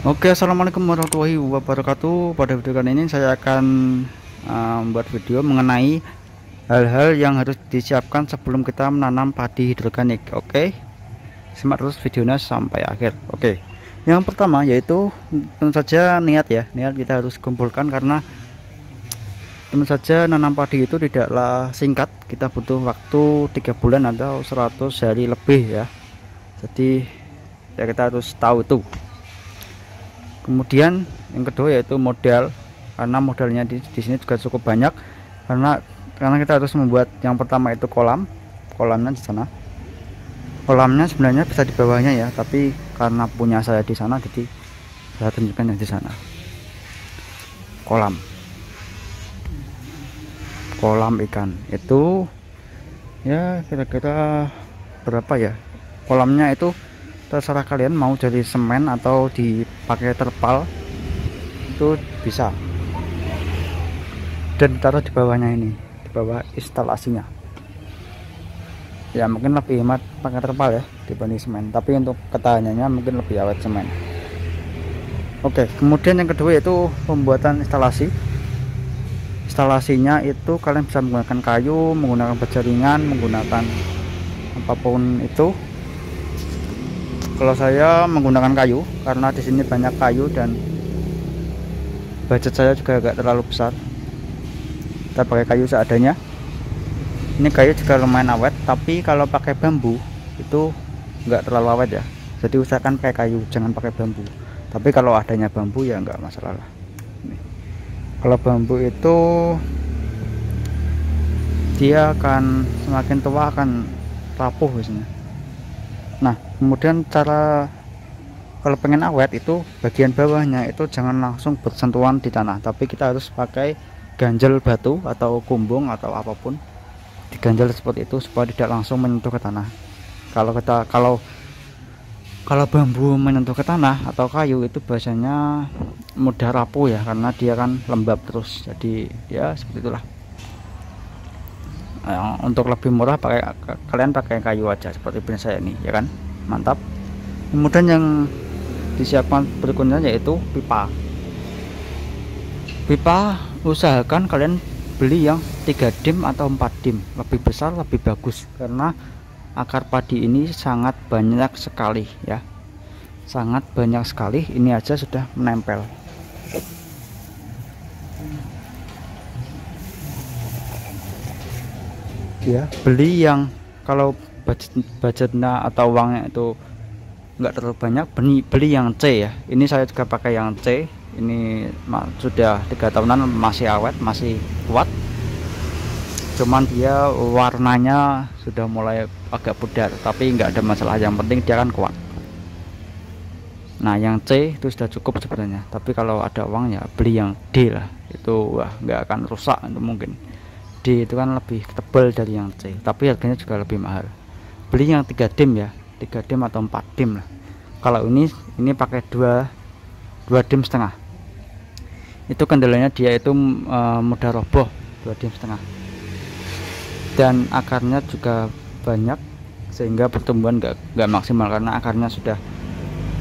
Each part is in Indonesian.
Oke, assalamualaikum warahmatullahi wabarakatuh. Pada video kali ini saya akan membuat video mengenai hal-hal yang harus disiapkan sebelum kita menanam padi hidroponik. Oke, simak terus videonya sampai akhir. Oke, yang pertama yaitu tentu saja niat ya. Niat kita harus kumpulkan karena tentu saja nanam padi itu tidaklah singkat. Kita butuh waktu 3 bulan atau 100 hari lebih ya. Jadi ya kita harus tahu itu. Kemudian yang kedua yaitu modal, karena modalnya di sini juga cukup banyak karena kita harus membuat yang pertama itu kolamnya di sana. Kolamnya sebenarnya bisa di bawahnya ya, tapi karena punya saya di sana jadi saya tunjukkan yang di sana. Kolam ikan itu ya kira-kira berapa ya? Kolamnya itu terserah kalian mau jadi semen atau dipakai terpal, itu bisa, dan ditaruh di bawahnya, ini di bawah instalasinya ya. Mungkin lebih hemat pakai terpal ya dibanding semen, tapi untuk ketahanannya mungkin lebih awet semen. Oke, kemudian yang kedua yaitu pembuatan instalasinya itu kalian bisa menggunakan kayu, menggunakan baja ringan, menggunakan apapun itu. Kalau saya menggunakan kayu karena di sini banyak kayu dan budget saya juga agak terlalu besar. Kita pakai kayu seadanya. Ini kayu juga lumayan awet, tapi kalau pakai bambu itu enggak terlalu awet ya. Jadi usahakan pakai kayu, jangan pakai bambu. Tapi kalau adanya bambu ya enggak masalah lah. Kalau bambu itu dia akan semakin tua akan rapuh biasanya. Nah, kemudian cara kalau pengen awet itu bagian bawahnya itu jangan langsung bersentuhan di tanah, tapi kita harus pakai ganjel batu atau kumbung atau apapun, diganjel seperti itu supaya tidak langsung menyentuh ke tanah. Kalau bambu menyentuh ke tanah atau kayu itu biasanya mudah rapuh ya, karena dia kan lembab terus. Jadi ya seperti itulah. Untuk lebih murah kalian pakai kayu aja seperti punya saya ini ya kan, mantap. Kemudian yang disiapkan berikutnya yaitu pipa usahakan kalian beli yang 3 dim atau 4 dim, lebih besar lebih bagus, karena akar padi ini sangat banyak sekali ya, sangat banyak sekali. Ini aja sudah menempel ya. Beli yang kalau budgetnya atau uangnya itu enggak terlalu banyak, beli yang C ya. Ini saya juga pakai yang C. Ini sudah 3 tahunan, masih awet, masih kuat. Cuman dia warnanya sudah mulai agak pudar, tapi enggak ada masalah, yang penting dia kan kuat. Nah, yang C itu sudah cukup sebenarnya, tapi kalau ada uang ya beli yang D lah. Itu wah nggak akan rusak itu mungkin. D itu kan lebih tebal dari yang C, tapi harganya juga lebih mahal. Beli yang 3 dim ya, 3 dim atau 4 dim lah. Kalau ini pakai 2 dim setengah. Itu kendalanya dia itu mudah roboh 2 dim setengah. Dan akarnya juga banyak sehingga pertumbuhan nggak maksimal karena akarnya sudah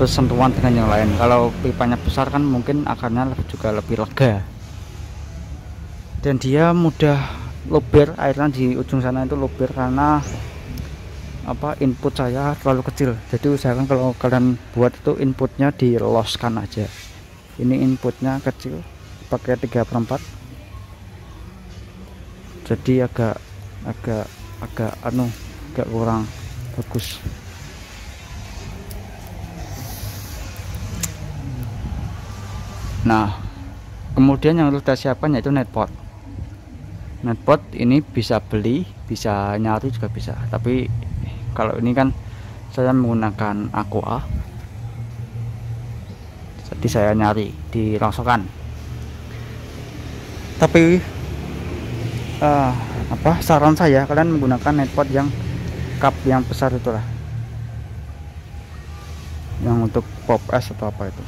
bersentuhan dengan yang lain. Kalau pipanya besar kan mungkin akarnya juga lebih lega. Dan dia mudah luber, airnya di ujung sana itu luber karena input saya terlalu kecil. Jadi usahakan kalau kalian buat itu inputnya diloskan aja. Ini inputnya kecil, pakai 3/4, jadi agak kurang bagus. Nah, kemudian yang harus kita siapkan yaitu netpot. Netpot ini bisa beli, bisa nyari juga bisa, tapi kalau ini kan saya menggunakan aqua, jadi saya nyari di rongsokan. Tapi saran saya kalian menggunakan netpot yang cup yang besar itulah, yang untuk pop es atau apa itu.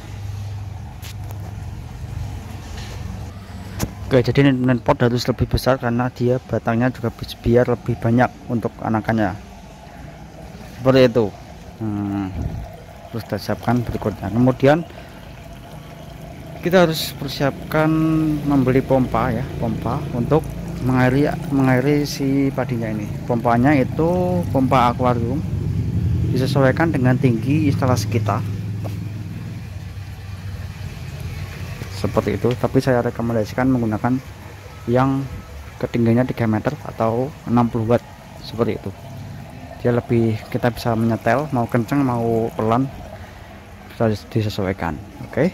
Oke, jadi netpot harus lebih besar karena dia batangnya juga biar lebih banyak untuk anakannya. Seperti itu. Terus kita siapkan berikutnya. Kemudian kita harus persiapkan membeli pompa ya, pompa untuk mengairi si padinya ini. Pompanya itu pompa akuarium, disesuaikan dengan tinggi instalasi kita seperti itu, tapi saya rekomendasikan menggunakan yang ketinggiannya 3 meter atau 60 watt seperti itu. Dia lebih, kita bisa menyetel mau kenceng mau pelan, bisa disesuaikan. Oke.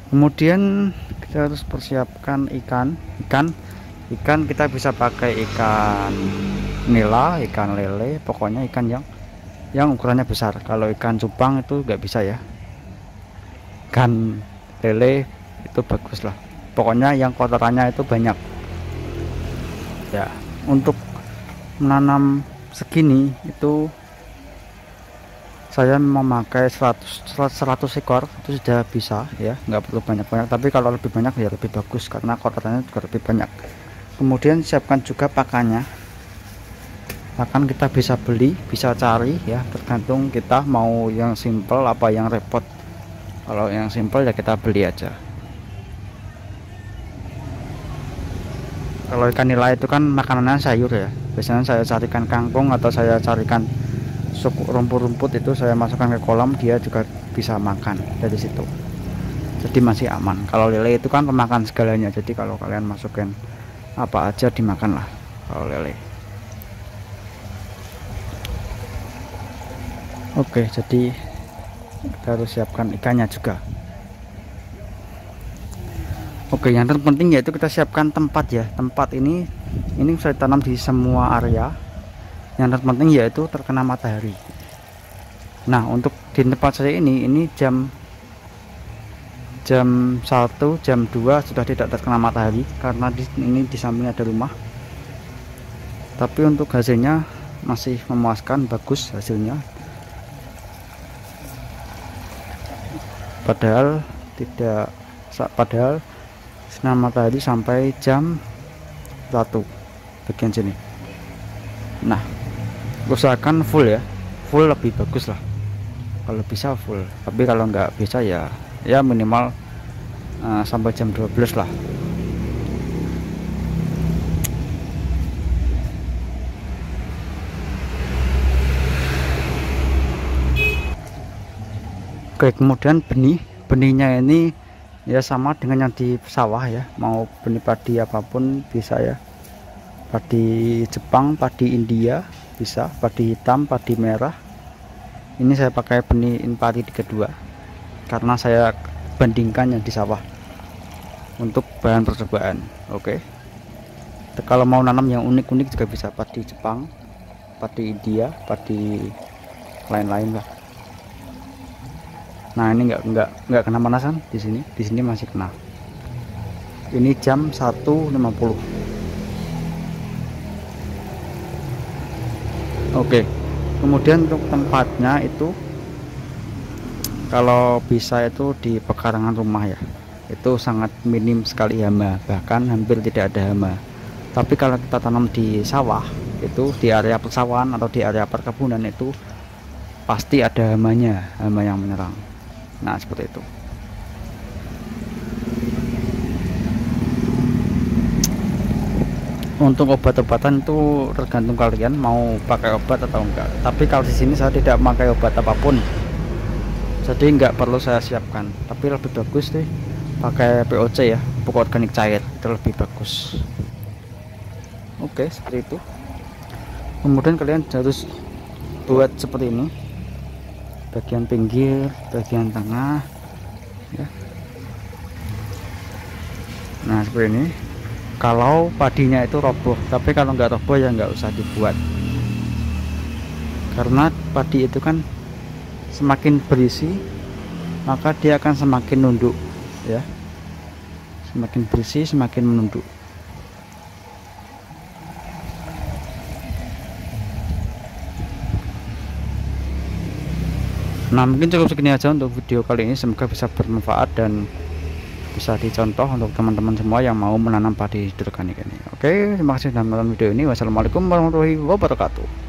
Kemudian kita harus persiapkan ikan kita bisa pakai ikan nila, ikan lele, pokoknya ikan yang ukurannya besar. Kalau ikan cupang itu nggak bisa ya, ikan lele itu bagus lah, pokoknya yang kotorannya itu banyak ya. Untuk menanam segini itu saya memakai 100 ekor itu sudah bisa ya, nggak perlu banyak-banyak, tapi kalau lebih banyak ya lebih bagus karena kotorannya juga lebih banyak. Kemudian siapkan juga pakannya. Pakan kita bisa beli, bisa cari ya, tergantung kita mau yang simple apa yang repot. Kalau yang simple ya kita beli aja. Kalau ikan nila itu kan makanannya sayur ya, biasanya saya carikan kangkung atau saya carikan rumput-rumput, itu saya masukkan ke kolam, dia juga bisa makan dari situ, jadi masih aman. Kalau lele itu kan pemakan segalanya, jadi kalau kalian masukin apa aja dimakan lah kalau lele. Oke, jadi kita harus siapkan ikannya juga. Oke, yang terpenting yaitu kita siapkan tempat ya. Tempat ini saya tanam di semua area. Yang terpenting yaitu terkena matahari. Nah, untuk di tempat saya ini jam 1, jam 2 sudah tidak terkena matahari karena ini di samping ada rumah. Tapi untuk hasilnya masih memuaskan, bagus hasilnya. Padahal sinar matahari sampai jam 1 bagian sini. Nah, usahakan full ya, full lebih bagus lah kalau bisa full, tapi kalau nggak bisa ya minimal sampai jam 12 lah. Oke, kemudian benihnya ini ya sama dengan yang di sawah ya, mau benih padi apapun bisa ya, padi Jepang, padi India bisa, padi hitam, padi merah. Ini saya pakai benih Inpari 32 karena saya bandingkan yang di sawah untuk bahan percobaan. Oke, kalau mau nanam yang unik-unik juga bisa, padi Jepang, padi India, padi lain-lain lah. Nah, ini nggak kena panasan di sini masih kena. Ini jam 1.50. Oke, kemudian untuk tempatnya itu kalau bisa itu di pekarangan rumah ya, itu sangat minim sekali hama, bahkan hampir tidak ada hama. Tapi kalau kita tanam di sawah, itu di area persawahan atau di area perkebunan, itu pasti ada hamanya, hama yang menyerang. Nah, seperti itu. Untuk obat-obatan itu tergantung kalian mau pakai obat atau enggak. Tapi kalau di sini saya tidak memakai obat apapun, jadi enggak perlu saya siapkan. Tapi lebih bagus deh pakai POC ya, pupuk organik cair, itu lebih bagus. Oke, seperti itu. Kemudian kalian harus buat seperti ini, bagian pinggir, bagian tengah ya. Nah, seperti ini kalau padinya itu roboh, tapi kalau nggak roboh ya nggak usah dibuat, karena padi itu kan semakin berisi maka dia akan semakin nunduk ya, semakin berisi semakin menunduk. Nah, mungkin cukup segini aja untuk video kali ini, semoga bisa bermanfaat dan bisa dicontoh untuk teman-teman semua yang mau menanam padi hidroponik ini. Oke, terima kasih sudah menonton video ini. Wassalamualaikum warahmatullahi wabarakatuh.